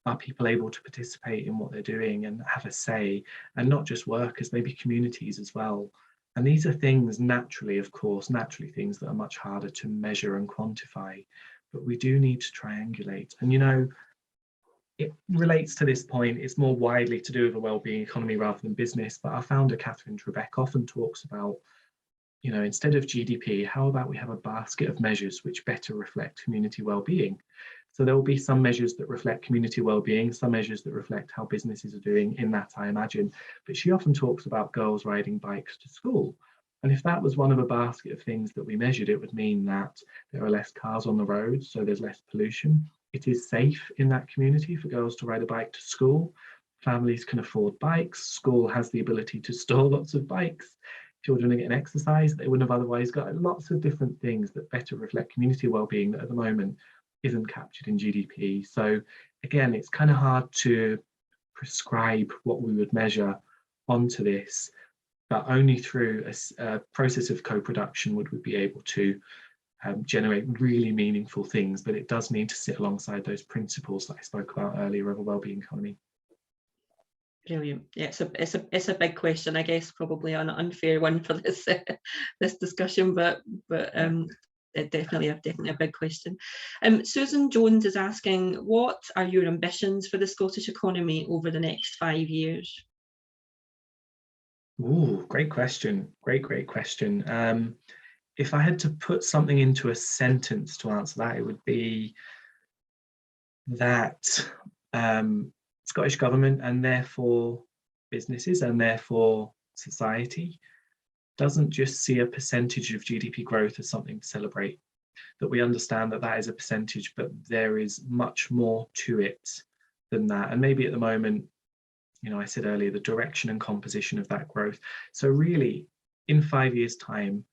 Are people able to participate in what they're doing and have a say, and not just workers, maybe communities as well? And these are things naturally things that are much harder to measure and quantify, but we do need to triangulate. And you know, it relates to this point. It's more widely to do with a wellbeing economy rather than business, but our founder, Catherine Trebek, often talks about, you know, instead of GDP, how about we have a basket of measures which better reflect community well-being? So there will be some measures that reflect community well-being, some measures that reflect how businesses are doing in that, I imagine. But she often talks about girls riding bikes to school. And if that was one of a basket of things that we measured, it would mean that there are less cars on the road, so there's less pollution. It is safe in that community for girls to ride a bike to school. Families can afford bikes. School has the ability to store lots of bikes. Children are getting exercise they wouldn't have otherwise got. Lots of different things that better reflect community well-being that at the moment isn't captured in GDP. So again, it's kind of hard to prescribe what we would measure onto this, but only through a process of co-production would we be able to generate really meaningful things. But it does need to sit alongside those principles that I spoke about earlier of a wellbeing economy. Brilliant. Yeah, it's a big question, I guess, probably an unfair one for this this discussion, but definitely a big question. Susan Jones is asking, what are your ambitions for the Scottish economy over the next 5 years? Ooh, great question. Great question. If I had to put something into a sentence to answer that, it would be that Scottish Government, and therefore businesses, and therefore society, doesn't just see a percentage of GDP growth as something to celebrate. That we understand that that is a percentage, but there is much more to it than that. And maybe at the moment, you know, I said earlier, the direction and composition of that growth. So really, in 5 years' time,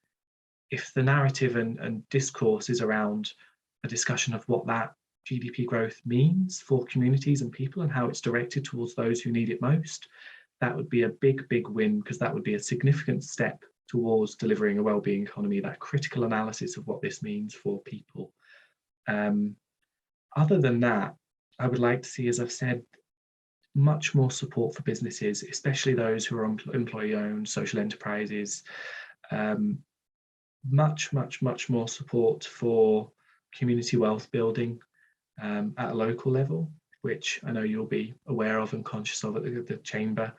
if the narrative and discourse is around a discussion of what that GDP growth means for communities and people and how it's directed towards those who need it most, that would be a big win, because that would be a significant step towards delivering a wellbeing economy, that critical analysis of what this means for people. Other than that, I would like to see, as I've said, much more support for businesses, especially those who are employee-owned, social enterprises. Much more support for community wealth building at a local level, which I know you'll be aware of and conscious of at the Chamber.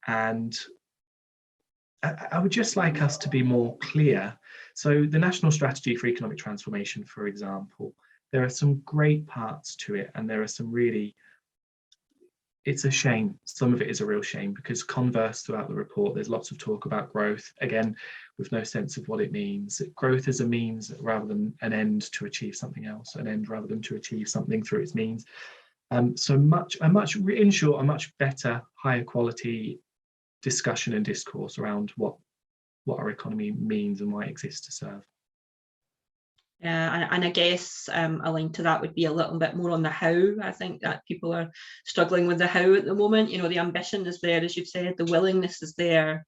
And I would just like us to be more clear. So the National Strategy for Economic Transformation, for example, there are some great parts to it, and there are some really, it's a shame. Some of it is a real shame, because converse throughout the report, there's lots of talk about growth, again, with no sense of what it means. Growth is a means rather than an end to achieve something else, an end rather than to achieve something through its means. In short, a much better, higher quality discussion and discourse around what our economy means and why it exists to serve. And I guess a link to that would be a little bit more on the how. I think that people are struggling with the how at the moment. You know, the ambition is there, as you've said, the willingness is there,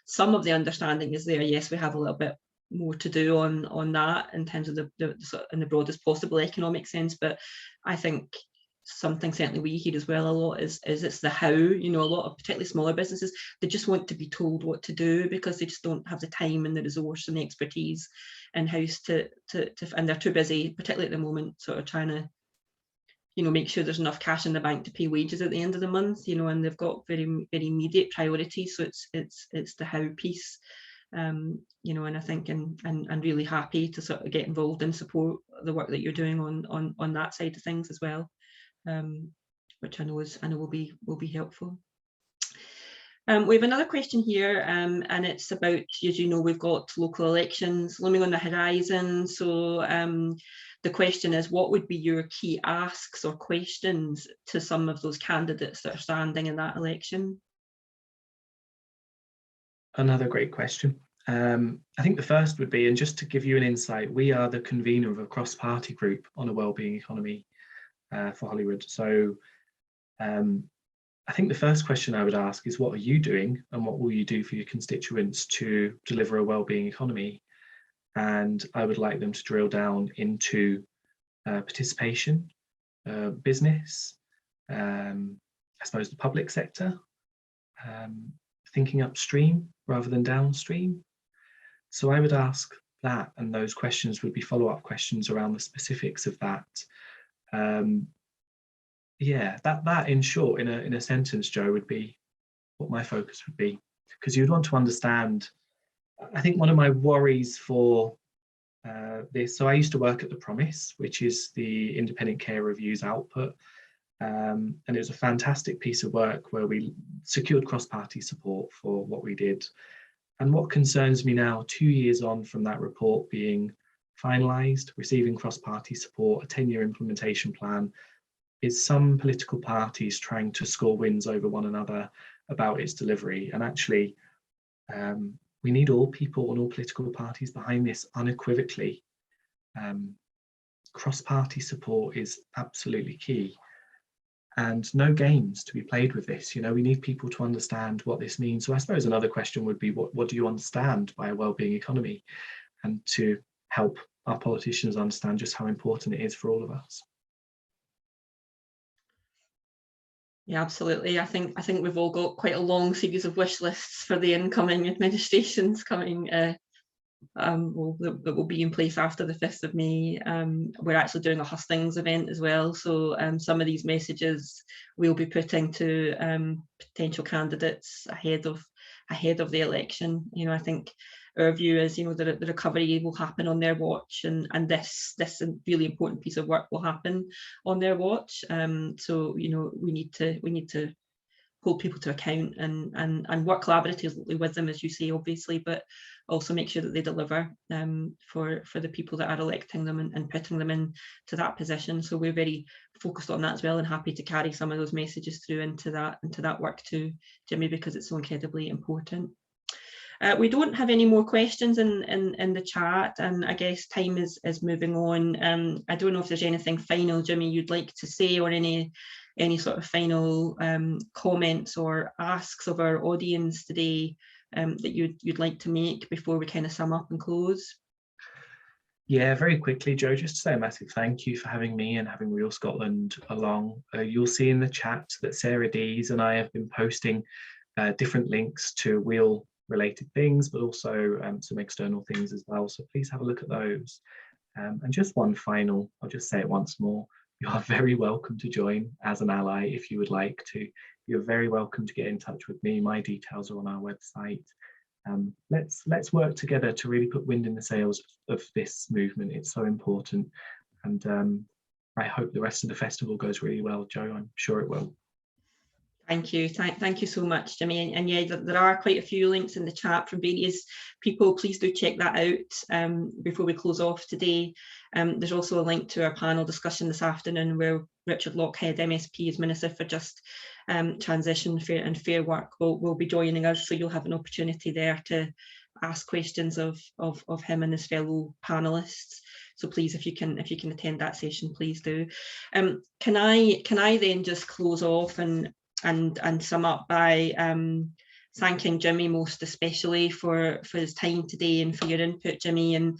some of the understanding is there. Yes, we have a little bit more to do on that in terms of in the broadest possible economic sense, but I think something certainly we hear as well a lot is it's the how. You know, a lot of particularly smaller businesses, they just want to be told what to do because they just don't have the time and the resource and the expertise in-house to and they're too busy, particularly at the moment, sort of trying to, you know, make sure there's enough cash in the bank to pay wages at the end of the month, you know, and they've got very, very immediate priorities. So it's the how piece, you know, and I think and really happy to sort of get involved and support the work that you're doing on that side of things as well, which I know will be helpful. We have another question here, and it's about, as you know, we've got local elections looming on the horizon. So the question is, what would be your key asks or questions to some of those candidates that are standing in that election? Another great question. I think the first would be, and just to give you an insight, we are the convener of a cross-party group on a wellbeing economy for Holyrood. So I think the first question I would ask is, what are you doing and what will you do for your constituents to deliver a wellbeing economy? And I would like them to drill down into participation, business, I suppose the public sector, thinking upstream rather than downstream. So I would ask that, and those questions would be follow-up questions around the specifics of that. Yeah, that in short, in a sentence, Joe, would be what my focus would be, because you'd want to understand. I think one of my worries for this, so I used to work at The Promise, which is the independent care reviews output, and it was a fantastic piece of work where we secured cross-party support for what we did. And what concerns me now, 2 years on from that report being finalised, receiving cross-party support, a 10-year implementation plan, is some political parties trying to score wins over one another about its delivery. And actually, we need all people and all political parties behind this unequivocally. Cross-party support is absolutely key. And no games to be played with this. You know, we need people to understand what this means. So I suppose another question would be, what do you understand by a wellbeing economy? And to help our politicians understand just how important it is for all of us. Yeah, absolutely. I think we've all got quite a long series of wish lists for the incoming administrations coming that will be in place after the 5th of May. We're actually doing a hustings event as well. So some of these messages we'll be putting to potential candidates ahead of the election. You know, I think our view is, you know, the recovery will happen on their watch, and this really important piece of work will happen on their watch. So, you know, we need to hold people to account and work collaboratively with them, as you say, obviously, but also make sure that they deliver for the people that are electing them and putting them into that position. So we're very focused on that as well, and happy to carry some of those messages through into that work too, Jimmy, because it's so incredibly important. We don't have any more questions in the chat, and I guess time is moving on. I don't know if there's anything final, Jimmy, you'd like to say, or any sort of final comments or asks of our audience today that you'd like to make before we kind of sum up and close? Yeah, very quickly, Joe, just to say a massive thank you for having me and having Real Scotland along. You'll see in the chat that Sarah Dees and I have been posting different links to Real related things, but also some external things as well. So please have a look at those. And just one final, I'll just say it once more. You are very welcome to join as an ally if you would like to. You're very welcome to get in touch with me. My details are on our website. Let's work together to really put wind in the sails of this movement. It's so important. And I hope the rest of the festival goes really well, Joe. I'm sure it will. Thank you. Thank you so much, Jimmy. And yeah, there are quite a few links in the chat from various people. Please do check that out before we close off today. There's also a link to our panel discussion this afternoon where Richard Lockhead, MSP, as Minister for Just Transition and Fair Work, will be joining us. So you'll have an opportunity there to ask questions of him and his fellow panelists. So please, if you can attend that session, please do. Can I then just close off and sum up by thanking Jimmy most especially for his time today and for your input, Jimmy, and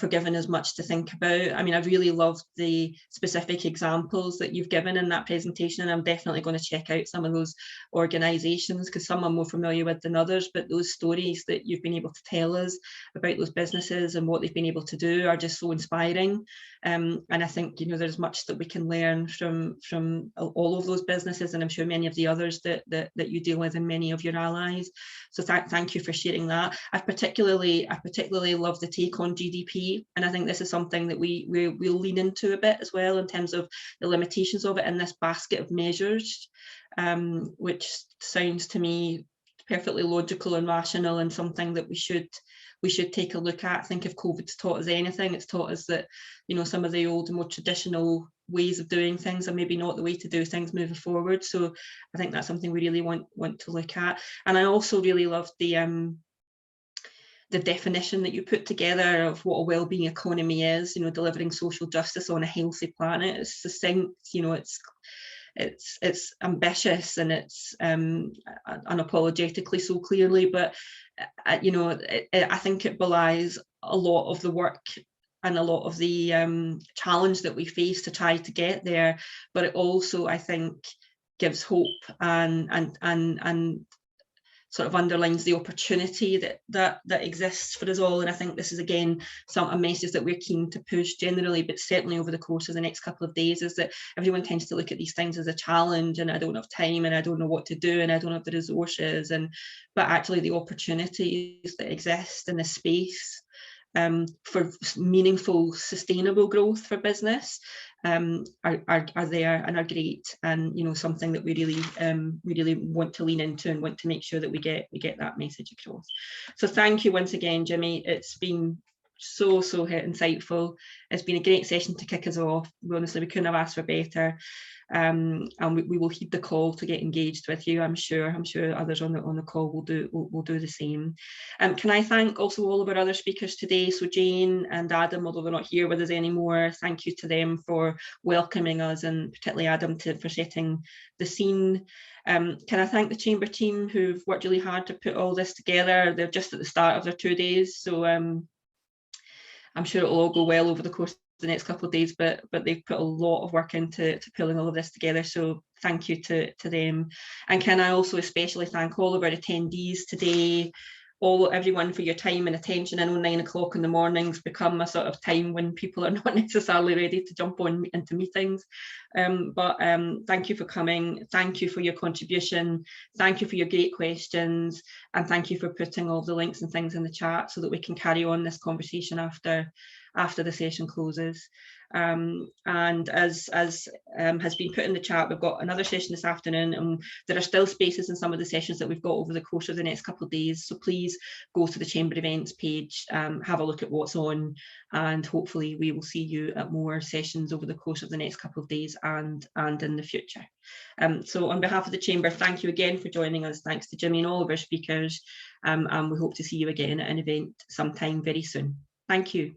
for giving us much to think about. I mean, I really loved the specific examples that you've given in that presentation, and I'm definitely going to check out some of those organisations, because some I'm more familiar with than others, but those stories that you've been able to tell us about those businesses and what they've been able to do are just so inspiring. And I think, you know, there's much that we can learn from all of those businesses, and I'm sure many of the others that you deal with and many of your allies. So thank you for sharing that. I particularly love the take on GDP, and I think this is something that we'll lean into a bit as well in terms of the limitations of it in this basket of measures, which sounds to me perfectly logical and rational, and something that we should take a look at. I think if COVID's taught us anything, it's taught us that, you know, some of the old and more traditional ways of doing things are maybe not the way to do things moving forward. So I think that's something we really want to look at. And I also really loved the definition that you put together of what a wellbeing economy is, you know, delivering social justice on a healthy planet. It's succinct, you know, it's ambitious, and it's unapologetically so clearly, but you know, I think it belies a lot of the work and a lot of the challenge that we face to try to get there, but it also, I think, gives hope and sort of underlines the opportunity that exists for us all. And I think this is, again, a message that we're keen to push generally, but certainly over the course of the next couple of days, is that everyone tends to look at these things as a challenge, and I don't have time, and I don't know what to do, and I don't have the resources, but actually the opportunities that exist in this space for meaningful, sustainable growth for business are there and are great, and, you know, something that we really want to lean into and want to make sure that we get that message across. So thank you once again, Jimmy. It's been so insightful. It's been a great session to kick us off. Honestly, we couldn't have asked for better. And we will heed the call to get engaged with you. I'm sure others on the call will do the same. Can I thank also all of our other speakers today? So Jane and Adam, although they're not here with us anymore, thank you to them for welcoming us, and particularly Adam for setting the scene. Can I thank the Chamber team who've worked really hard to put all this together? They're just at the start of their 2 days, so I'm sure it'll all go well over the course of the next couple of days, but they've put a lot of work into pulling all of this together, so thank you to them. And can I also especially thank all of our attendees today, everyone, for your time and attention. I know 9 o'clock in the morning's become a sort of time when people are not necessarily ready to jump on into meetings, but thank you for coming, thank you for your contribution, thank you for your great questions, and thank you for putting all the links and things in the chat so that we can carry on this conversation after the session closes. And as has been put in the chat, we've got another session this afternoon, and there are still spaces in some of the sessions that we've got over the course of the next couple of days, so please go to the Chamber events page, have a look at what's on, and hopefully we will see you at more sessions over the course of the next couple of days and in the future. So on behalf of the Chamber, thank you again for joining us. Thanks to Jimmy and all of our speakers, and we hope to see you again at an event sometime very soon. Thank you.